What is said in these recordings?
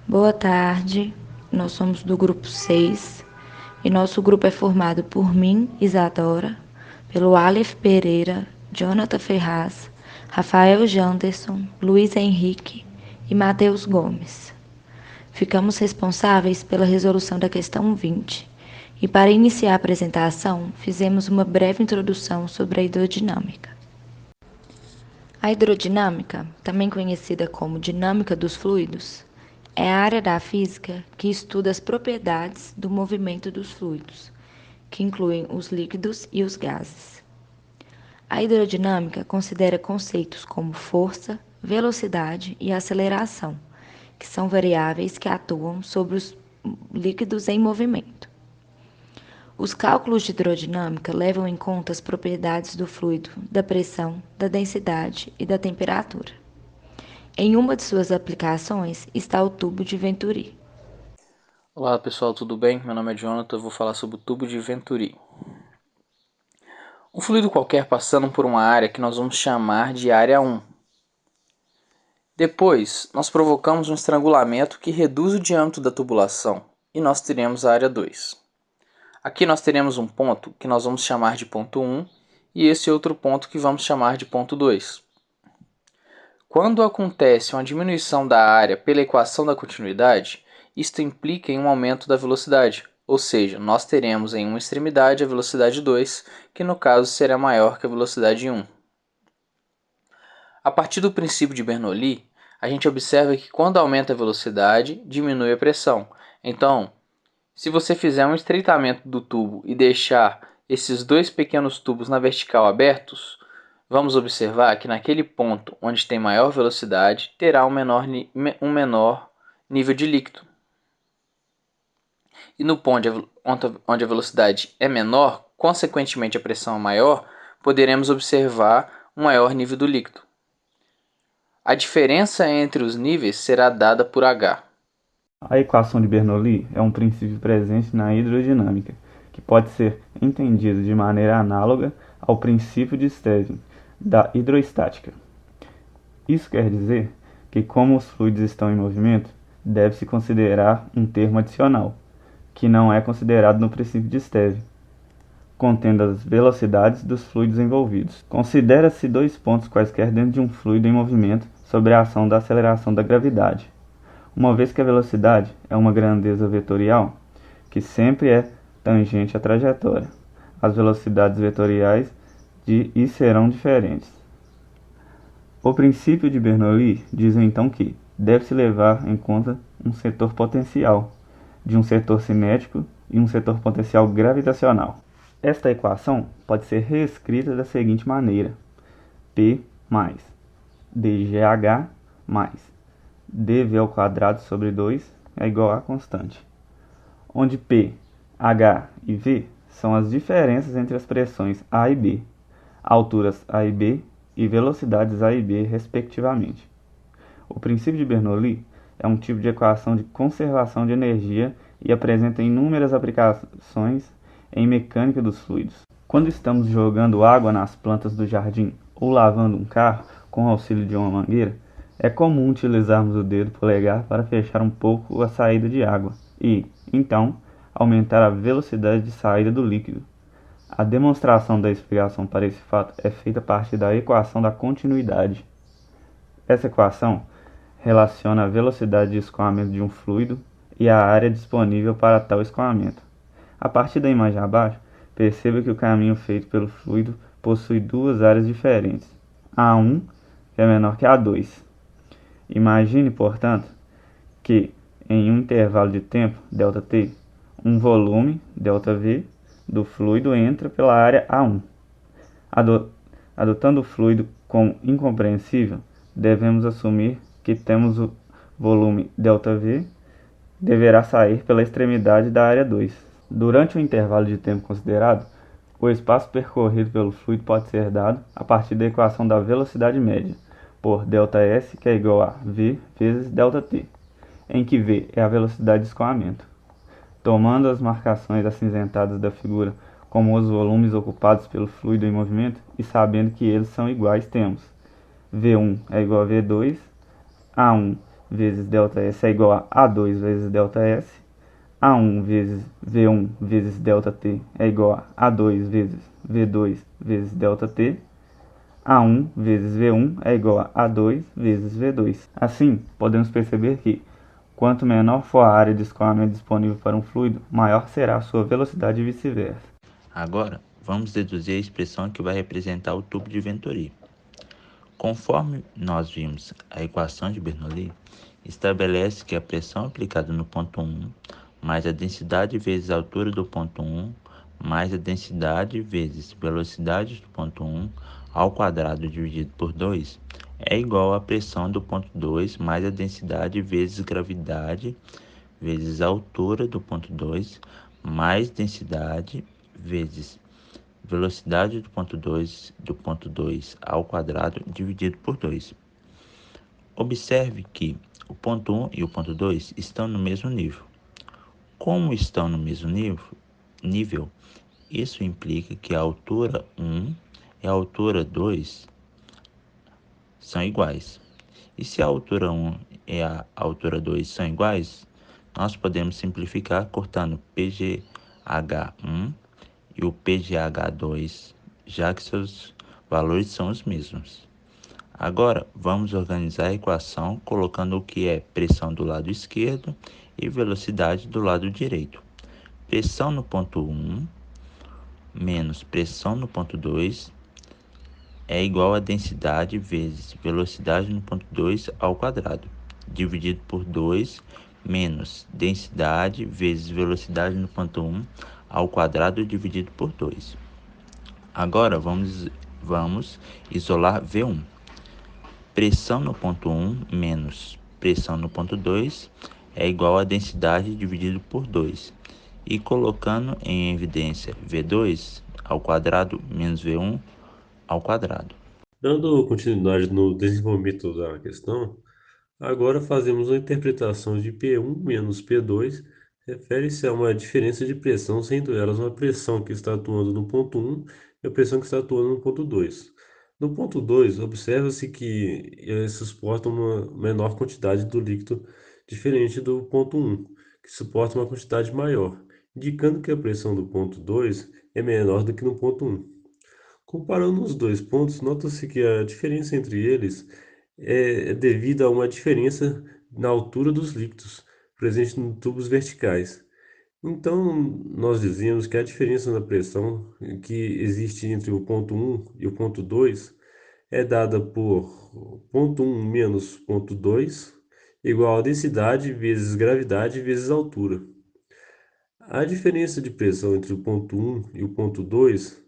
Boa tarde, nós somos do grupo 6 e nosso grupo é formado por mim, Isadora, pelo Aleph Pereira, Jonathan Ferraz, Rafael Janderson, Luiz Henrique e Matheus Gomes. Ficamos responsáveis pela resolução da questão 20 e, para iniciar a apresentação, fizemos uma breve introdução sobre a hidrodinâmica. A hidrodinâmica, também conhecida como dinâmica dos fluidos, é a área da física que estuda as propriedades do movimento dos fluidos, que incluem os líquidos e os gases. A hidrodinâmica considera conceitos como força, velocidade e aceleração, que são variáveis que atuam sobre os líquidos em movimento. Os cálculos de hidrodinâmica levam em conta as propriedades do fluido, da pressão, da densidade e da temperatura. Em uma de suas aplicações está o tubo de Venturi. Olá pessoal, tudo bem? Meu nome é Jonathan, eu vou falar sobre o tubo de Venturi. Um fluido qualquer passando por uma área que nós vamos chamar de área 1. Depois, nós provocamos um estrangulamento que reduz o diâmetro da tubulação e nós teremos a área 2. Aqui nós teremos um ponto que nós vamos chamar de ponto 1 e esse outro ponto que vamos chamar de ponto 2. Quando acontece uma diminuição da área pela equação da continuidade, isto implica em um aumento da velocidade, ou seja, nós teremos em uma extremidade a velocidade 2, que no caso será maior que a velocidade 1. A partir do princípio de Bernoulli, a gente observa que quando aumenta a velocidade, diminui a pressão. Então, se você fizer um estreitamento do tubo e deixar esses dois pequenos tubos na vertical abertos, vamos observar que naquele ponto onde tem maior velocidade, terá um menor nível de líquido. E no ponto onde a velocidade é menor, consequentemente a pressão é maior, poderemos observar um maior nível do líquido. A diferença entre os níveis será dada por H. A equação de Bernoulli é um princípio presente na hidrodinâmica, que pode ser entendido de maneira análoga ao princípio de Stevin da hidroestática. Isso quer dizer que, como os fluidos estão em movimento, deve-se considerar um termo adicional, que não é considerado no princípio de Stevin, contendo as velocidades dos fluidos envolvidos. Considera-se dois pontos quaisquer dentro de um fluido em movimento sob a ação da aceleração da gravidade. Uma vez que a velocidade é uma grandeza vetorial, que sempre é tangente à trajetória, as velocidades vetoriais e serão diferentes. O princípio de Bernoulli diz então que deve-se levar em conta um setor potencial, de um setor cinético e um setor potencial gravitacional. Esta equação pode ser reescrita da seguinte maneira: P mais dgh mais dv² sobre 2 é igual a constante, onde P, H e V são as diferenças entre as pressões A e B, alturas A e B e velocidades A e B, respectivamente. O princípio de Bernoulli é um tipo de equação de conservação de energia e apresenta inúmeras aplicações em mecânica dos fluidos. Quando estamos jogando água nas plantas do jardim ou lavando um carro com o auxílio de uma mangueira, é comum utilizarmos o dedo polegar para fechar um pouco a saída de água e, então, aumentar a velocidade de saída do líquido. A demonstração da explicação para esse fato é feita a partir da equação da continuidade. Essa equação relaciona a velocidade de escoamento de um fluido e a área disponível para tal escoamento. A partir da imagem abaixo, perceba que o caminho feito pelo fluido possui duas áreas diferentes, A1, que é menor que A2. Imagine, portanto, que em um intervalo de tempo, ΔT, um volume, ΔV, do fluido entra pela área A1. Adotando o fluido como incompreensível, devemos assumir que temos o volume ΔV deverá sair pela extremidade da área 2. Durante o intervalo de tempo considerado, o espaço percorrido pelo fluido pode ser dado a partir da equação da velocidade média, por ΔS, que é igual a V vezes ΔT, em que V é a velocidade de escoamento. Tomando as marcações acinzentadas da figura como os volumes ocupados pelo fluido em movimento e sabendo que eles são iguais, temos V1 é igual a V2, A1 vezes ΔS é igual a A2 vezes ΔS. A1 vezes V1 vezes ΔT é igual a A2 vezes V2 vezes ΔT. A1 vezes V1 é igual a A2 vezes V2. Assim, podemos perceber que, quanto menor for a área de escoamento disponível para um fluido, maior será a sua velocidade e vice-versa. Agora, vamos deduzir a expressão que vai representar o tubo de Venturi. Conforme nós vimos, a equação de Bernoulli estabelece que a pressão aplicada no ponto 1 mais a densidade vezes a altura do ponto 1 mais a densidade vezes velocidade do ponto 1 ao quadrado dividido por 2 é igual à pressão do ponto 2 mais a densidade vezes gravidade vezes a altura do ponto 2 mais densidade vezes velocidade do ponto 2 ao quadrado dividido por 2. Observe que o ponto 1 e o ponto 2 estão no mesmo nível. Como estão no mesmo nível, isso implica que a altura 1 e a altura 2 são iguais. E se a altura 1 e a altura 2 são iguais, nós podemos simplificar cortando PGH1 e o PGH2, já que seus valores são os mesmos. Agora, vamos organizar a equação colocando o que é pressão do lado esquerdo e velocidade do lado direito. Pressão no ponto 1 menos pressão no ponto 2 é igual a densidade vezes velocidade no ponto 2 ao quadrado, dividido por 2 menos densidade vezes velocidade no ponto 1 ao quadrado dividido por 2. Agora vamos isolar V1. Pressão no ponto 1 menos pressão no ponto 2 é igual a densidade dividido por 2. E colocando em evidência V2 ao quadrado menos V1 ao quadrado. Dando continuidade no desenvolvimento da questão, agora fazemos uma interpretação de P1 menos P2, refere-se a uma diferença de pressão, sendo elas uma pressão que está atuando no ponto 1 e a pressão que está atuando no ponto 2. No ponto 2, observa-se que eles suportam uma menor quantidade do líquido, diferente do ponto 1, que suporta uma quantidade maior, indicando que a pressão do ponto 2 é menor do que no ponto 1. Comparando os dois pontos, nota-se que a diferença entre eles é devida a uma diferença na altura dos líquidos presente nos tubos verticais. Então, nós dizemos que a diferença na pressão que existe entre o ponto 1 e o ponto 2 é dada por ponto 1 menos ponto 2 igual a densidade vezes gravidade vezes altura. A diferença de pressão entre o ponto 1 e o ponto 2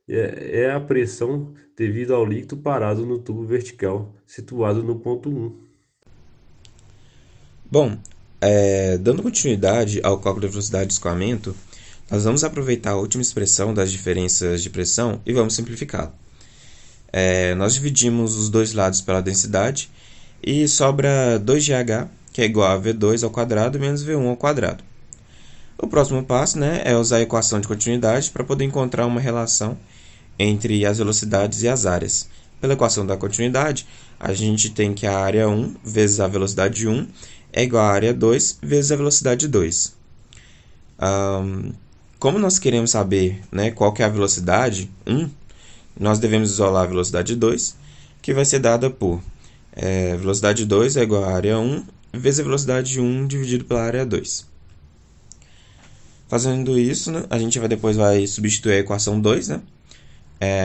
é a pressão devido ao líquido parado no tubo vertical, situado no ponto 1. Bom, dando continuidade ao cálculo da velocidade de escoamento, nós vamos aproveitar a última expressão das diferenças de pressão e vamos simplificá-la. Nós dividimos os dois lados pela densidade e sobra 2GH, que é igual a V2 ao quadrado menos V1 ao quadrado. O próximo passo, é usar a equação de continuidade para poder encontrar uma relação entre as velocidades e as áreas. Pela equação da continuidade, a gente tem que a área 1 vezes a velocidade 1 é igual a área 2 vezes a velocidade 2. Como nós queremos saber qual que é a velocidade 1, nós devemos isolar a velocidade 2, que vai ser dada por velocidade 2 é igual a área 1 vezes a velocidade 1 dividido pela área 2. Fazendo isso, a gente depois vai substituir a equação 2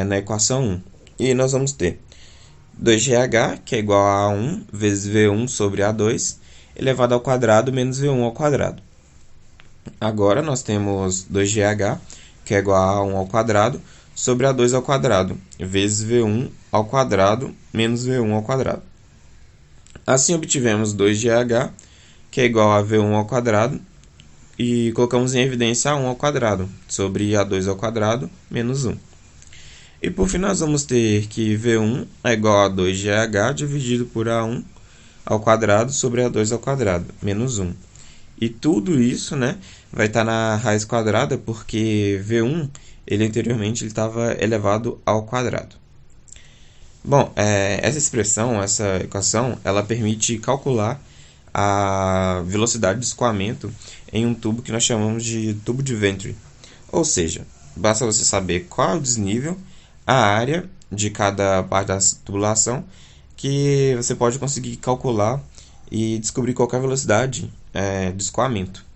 na equação 1. E nós vamos ter 2GH, que é igual a 1 vezes V1 sobre A2, elevado ao quadrado menos V1 ao quadrado. Agora nós temos 2GH, que é igual a 1 ao quadrado, sobre A2 ao quadrado, vezes V1 ao quadrado menos V1 ao quadrado. Assim obtivemos 2GH, que é igual a V1 ao quadrado, e colocamos em evidência A1 ao quadrado, sobre A2 ao quadrado menos 1. E por fim nós vamos ter que V1 é igual a 2GH dividido por A1 ao quadrado sobre A2 ao quadrado, menos 1. E tudo isso vai estar na raiz quadrada, porque V1 anteriormente estava elevado ao quadrado. Bom, essa equação, ela permite calcular a velocidade de escoamento em um tubo que nós chamamos de tubo de Venturi. Ou seja, basta você saber qual é o desnível, a área de cada parte da tubulação, que você pode conseguir calcular e descobrir qual é a velocidade de escoamento.